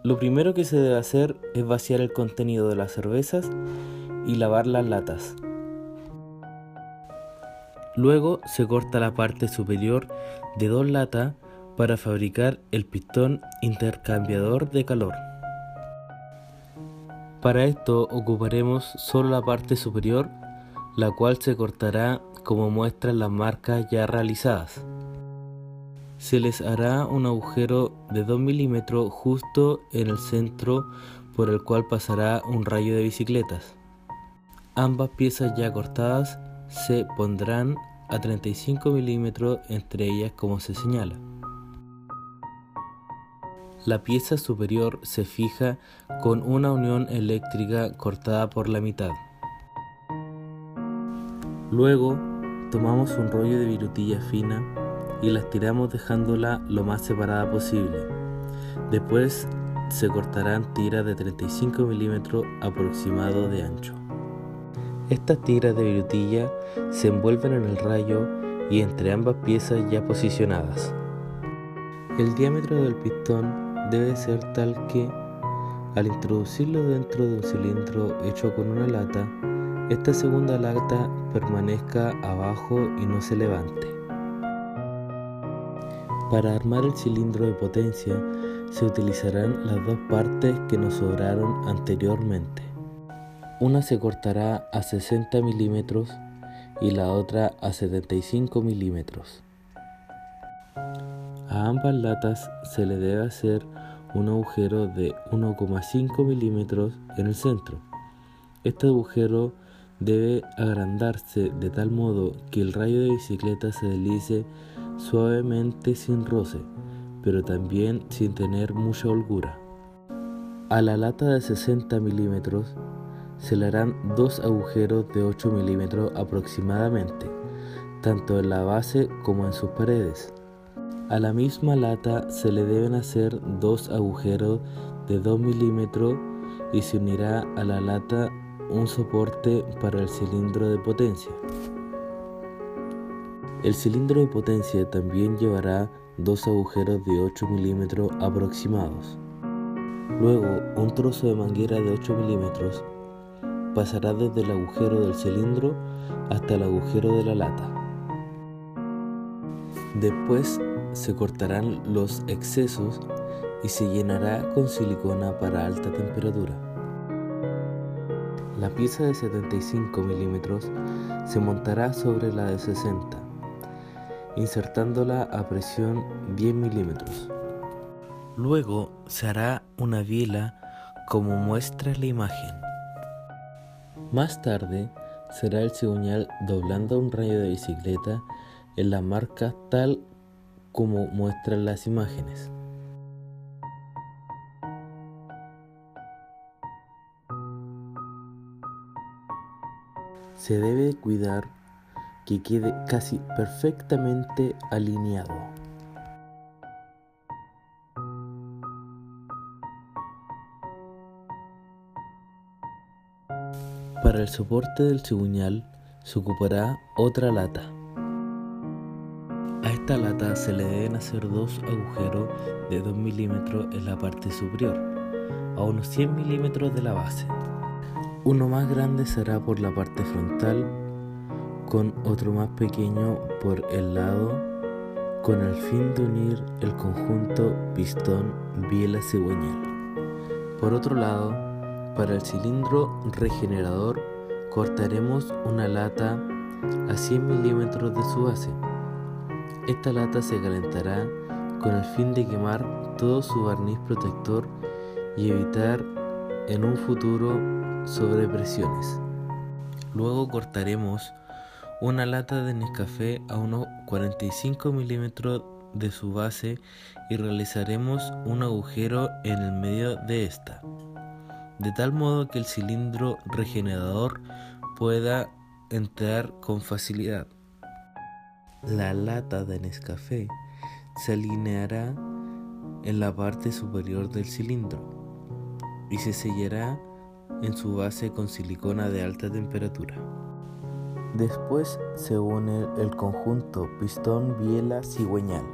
Lo primero que se debe hacer es vaciar el contenido de las cervezas y lavar las latas. Luego se corta la parte superior de 2 latas para fabricar el pistón intercambiador de calor. Para esto ocuparemos solo la parte superior, la cual se cortará como muestran las marcas ya realizadas. Se les hará un agujero de 2 milímetros justo en el centro por el cual pasará un rayo de bicicletas. Ambas piezas ya cortadas se pondrán a 35 milímetros entre ellas como se señala. La pieza superior se fija con una unión eléctrica cortada por la mitad. Luego tomamos un rollo de virutilla fina y la estiramos dejándola lo más separada posible. Después se cortarán tiras de 35 milímetros aproximado de ancho. Estas tiras de virutilla se envuelven en el rayo y entre ambas piezas ya posicionadas. El diámetro del pistón debe ser tal que, al introducirlo dentro de un cilindro hecho con una lata, esta segunda lata permanezca abajo y no se levante. Para armar el cilindro de potencia se utilizarán las 2 partes que nos sobraron anteriormente. Una se cortará a 60 milímetros y la otra a 75 milímetros. A ambas latas se le debe hacer un agujero de 1,5 milímetros en el centro. Este agujero debe agrandarse de tal modo que el rayo de bicicleta se deslice suavemente sin roce, pero también sin tener mucha holgura. A la lata de 60 milímetros se le harán 2 agujeros de 8 milímetros aproximadamente, tanto en la base como en sus paredes. A la misma lata se le deben hacer 2 agujeros de 2 milímetros y se unirá a la lata un soporte para el cilindro de potencia. El cilindro de potencia también llevará 2 agujeros de 8 milímetros aproximados. Luego, un trozo de manguera de 8 milímetros pasará desde el agujero del cilindro hasta el agujero de la lata. Después se cortarán los excesos y se llenará con silicona para alta temperatura. La pieza de 75 milímetros se montará sobre la de 60, insertándola a presión 10 milímetros. Luego se hará una biela como muestra la imagen. Más tarde será el cigüeñal doblando un rayo de bicicleta en la marca tal como muestran las imágenes. Se debe cuidar que quede casi perfectamente alineado. Para el soporte del cigüeñal se ocupará otra lata. A esta lata se le deben hacer 2 agujeros de 2 milímetros en la parte superior, a unos 100 milímetros de la base. Uno más grande será por la parte frontal, con otro más pequeño por el lado, con el fin de unir el conjunto pistón-biela-cigüeñal. Por otro lado, para el cilindro regenerador cortaremos una lata a 100 milímetros de su base. Esta lata se calentará con el fin de quemar todo su barniz protector y evitar en un futuro sobrepresiones. Luego cortaremos una lata de Nescafé a unos 45 milímetros de su base y realizaremos un agujero en el medio de esta, de tal modo que el cilindro regenerador pueda entrar con facilidad. La lata de Nescafé se alineará en la parte superior del cilindro y se sellará en su base con silicona de alta temperatura. Después se une el conjunto pistón-biela-cigüeñal.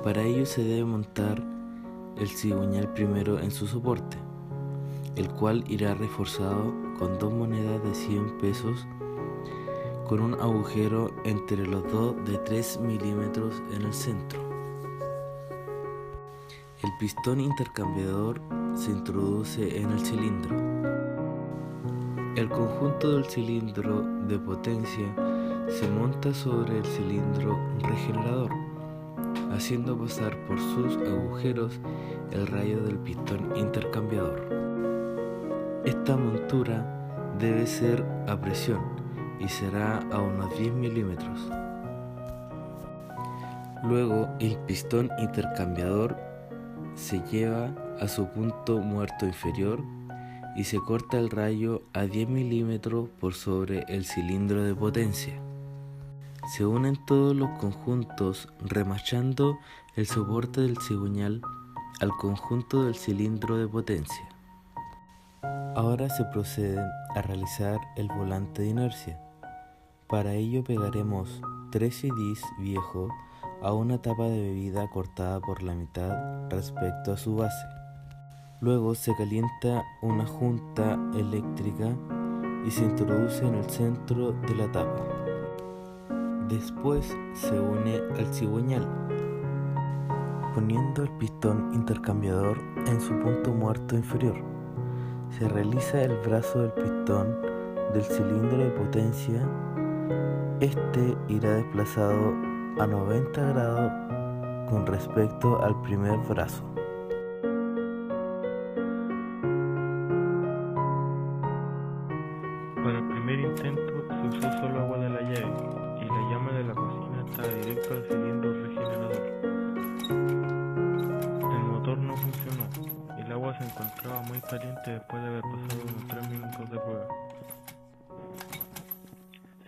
Para ello se debe montar el cigüeñal primero en su soporte, el cual irá reforzado con 2 monedas de 100 pesos con un agujero entre los dos de 3 milímetros en el centro. El pistón intercambiador se introduce en el cilindro. El conjunto del cilindro de potencia se monta sobre el cilindro regenerador, haciendo pasar por sus agujeros el rayo del pistón intercambiador. Esta montura debe ser a presión y será a unos 10 milímetros. Luego el pistón intercambiador se lleva a su punto muerto inferior y se corta el rayo a 10 milímetros por sobre el cilindro de potencia. Se unen todos los conjuntos remachando el soporte del cigüeñal al conjunto del cilindro de potencia. Ahora se procede a realizar el volante de inercia. Para ello pegaremos 3 CDs viejos a una tapa de bebida cortada por la mitad respecto a su base. Luego se calienta una junta eléctrica y se introduce en el centro de la tapa. Después se une al cigüeñal, poniendo el pistón intercambiador en su punto muerto inferior. Se realiza el brazo del pistón del cilindro de potencia. Este irá desplazado a 90 grados con respecto al primer brazo. Para el primer intento se usó solo agua de la llave y la llama de la cocina estaba directo al cilindro regenerador. El motor no funcionó. El agua se encontraba muy caliente después de haber pasado unos 3 minutos de prueba.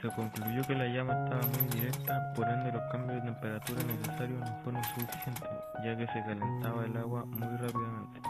Se concluyó que la llama estaba muy directa, por ende los cambios de temperatura necesarios no fueron suficientes, ya que se calentaba el agua muy rápidamente.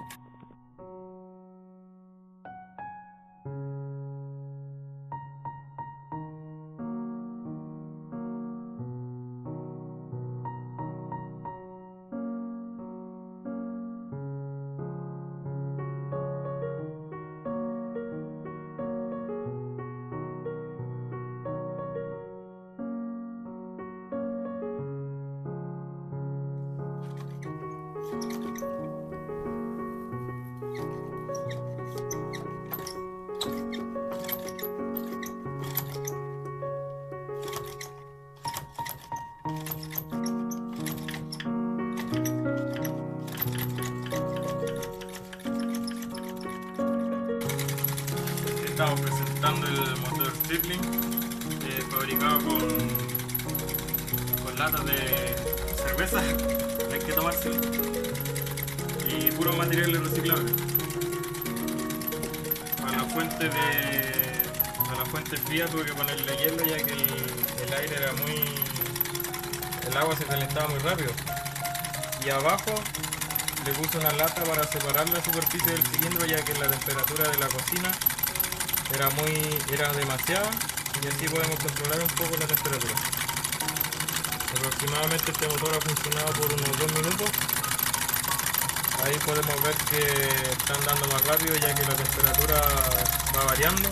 Estamos presentando el motor Stripling, fabricado con latas de cerveza, hay que tomarse, y puro material reciclable. Para la fuente fría tuve que ponerle hielo, ya que el aire era el agua se calentaba muy rápido. Y abajo le puse una lata para separar la superficie del cilindro, ya que la temperatura de la cocina era demasiada, y así podemos controlar un poco la temperatura. Aproximadamente este motor ha funcionado por unos 2 minutos. Ahí podemos ver que están dando más rápido, ya que la temperatura va variando.